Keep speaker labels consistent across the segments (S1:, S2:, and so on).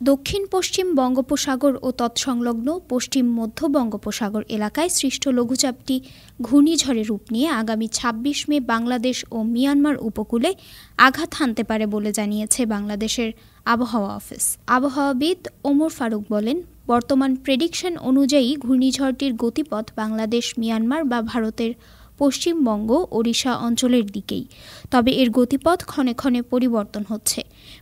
S1: দক্ষিণ পশ্চিম বঙ্গোপসাগর ও তৎসংলগ্ন পশ্চিম মধ্য বঙ্গোপসাগর এলাকায় সৃষ্ট লঘুচাপটি ঘূর্ণিঝড়ের রূপ নিয়ে আগামী ২৬ মে বাংলাদেশ ও মিয়ানমার উপকূলে আঘাত হানতে পারে বলে জানিয়েছে বাংলাদেশের আবহাওয়া অফিস। আবহাওয়াবিদ ওমর ফারুক বলেন, বর্তমান প্রেডিকশন অনুযায়ী ঘূর্ণিঝড়টির গতিপথ বাংলাদেশ, মিয়ানমার বা ভারতের পশ্চিমবঙ্গ, ওড়িশা অঞ্চলের দিকেই। তবে এর গতিপথ ক্ষণে ক্ষণে পরিবর্তন হচ্ছে,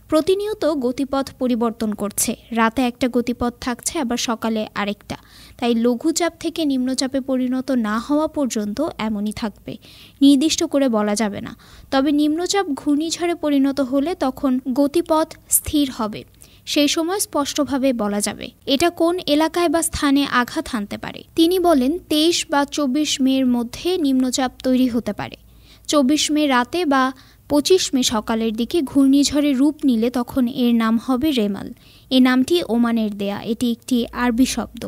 S1: প্রতিনিয়ত গতিপথ পরিবর্তন করছে। রাতে একটা গতিপথ থাকছে, আবার সকালে আরেকটা। তাই লঘুচাপ থেকে নিম্নচাপে পরিণত না হওয়া পর্যন্ত এমনই থাকবে, নির্দিষ্ট করে বলা যাবে না। তবে নিম্নচাপ ঘূর্ণিঝড়ে পরিণত হলে তখন গতিপথ স্থির হবে, সেই সময় স্পষ্টভাবে বলা যাবে এটা কোন এলাকায় বা স্থানে আঘাত হানতে পারে। তিনি বলেন, ২৩ বা ২৪ মের মধ্যে নিম্নচাপ তৈরি হতে পারে। ২৪ মে রাতে বা ২৫ মে সকালের দিকে ঘূর্ণিঝড়ের রূপ নিলে তখন এর নাম হবে রেমাল। এই নামটি ওমানের দেয়া, এটি একটি আরবি শব্দ।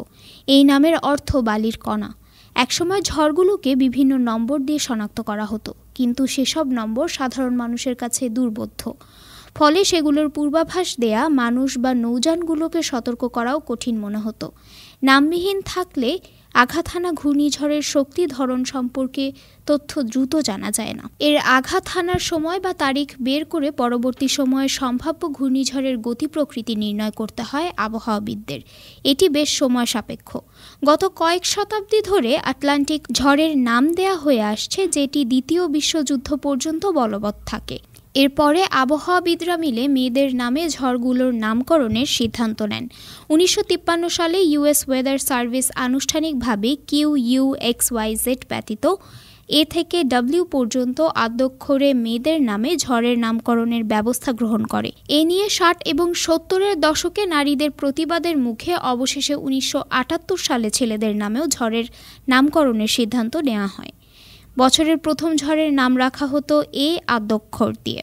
S1: এই নামের অর্থ বালির কণা। একসময় ঝড়গুলোকে বিভিন্ন নম্বর দিয়ে শনাক্ত করা হতো, কিন্তু সেসব নম্বর সাধারণ মানুষের কাছে দুর্বোধ্য। ফলে সেগুলোর পূর্বাভাস দেয়া মানুষ বা নৌযানগুলোকে সতর্ক করাও কঠিন মনে হতো। নামবিহীন থাকলে আঘাত হানা ঘূর্ণিঝড়ের শক্তি ধরন সম্পর্কে তথ্য দ্রুত জানা যায় না। এর আঘাত হানার সময় বা তারিখ বের করে পরবর্তী সময়ে সম্ভাব্য ঘূর্ণিঝড়ের গতি প্রকৃতি নির্ণয় করতে হয় আবহাওয়াবিদদের। এটি বেশ সময় সাপেক্ষ। গত কয়েক শতাব্দী ধরে আটলান্টিক ঝড়ের নাম দেয়া হয়ে আসছে, যেটি দ্বিতীয় বিশ্বযুদ্ধ পর্যন্ত বলবৎ থাকে। এরপরে আবহাওয়াবিদরা মিলে মেয়েদের নামে ঝড়গুলোর নামকরণের সিদ্ধান্ত নেন। ১৯৫৩ সালে ইউএস ওয়েদার সার্ভিস আনুষ্ঠানিকভাবে QUXYZ ব্যতীত এ থেকে ডব্লিউ পর্যন্ত আদ্যক্ষরে মেয়েদের নামে ঝড়ের নামকরণের ব্যবস্থা গ্রহণ করে। এ নিয়ে ৬০ এবং ৭০-এর দশকে নারীদের প্রতিবাদের মুখে অবশেষে ১৯৭৮ সালে ছেলেদের নামেও ঝড়ের নামকরণের সিদ্ধান্ত নেওয়া হয়। বছরের প্রথম ঝড়ের নাম রাখা হতো এ আদ্যক্ষর দিয়ে,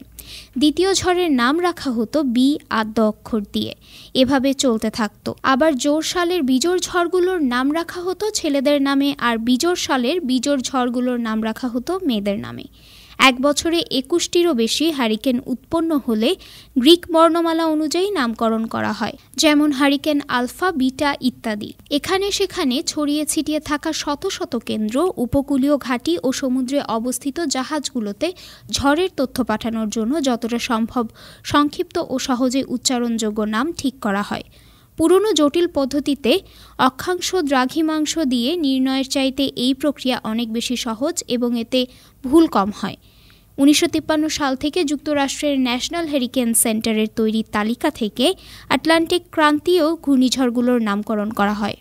S1: দ্বিতীয় ঝড়ের নাম রাখা হতো বি আদ্য অক্ষর দিয়ে। এভাবে চলতে থাকতো। আবার জোড় সালের বিজোড় ঝড়গুলোর নাম রাখা হতো ছেলেদের নামে, আর বিজোড় সালের বিজোড় ঝড়গুলোর নাম রাখা হতো মেয়েদের নামে। এক বছরে ২১টিরও বেশি হারিকেন উৎপন্ন হলে গ্রিক বর্ণমালা অনুযায়ী নামকরণ করা হয়, যেমন হারিকেন আলফা, বিটা ইত্যাদি। এখানে সেখানে ছড়িয়ে ছিটিয়ে থাকা শত শত কেন্দ্র, উপকূলীয় ঘাঁটি ও সমুদ্রে অবস্থিত জাহাজগুলোতে ঝড়ের তথ্য পাঠানোর জন্য যতটা সম্ভব সংক্ষিপ্ত ও সহজে উচ্চারণযোগ্য নাম ঠিক করা হয়। পুরনো জটিল পদ্ধতিতে অক্ষাংশ দ্রাঘিমাংশ দিয়ে নির্ণয়ের চাইতে এই প্রক্রিয়া অনেক বেশি সহজ এবং এতে ভুল কম হয়। ১৯৫৩ সাল থেকে যুক্তরাষ্ট্রের ন্যাশনাল হ্যারিকেন সেন্টারের তৈরি তালিকা থেকে আটলান্টিক ক্রান্তীয় ঘূর্ণিঝড়গুলোর নামকরণ করা হয়।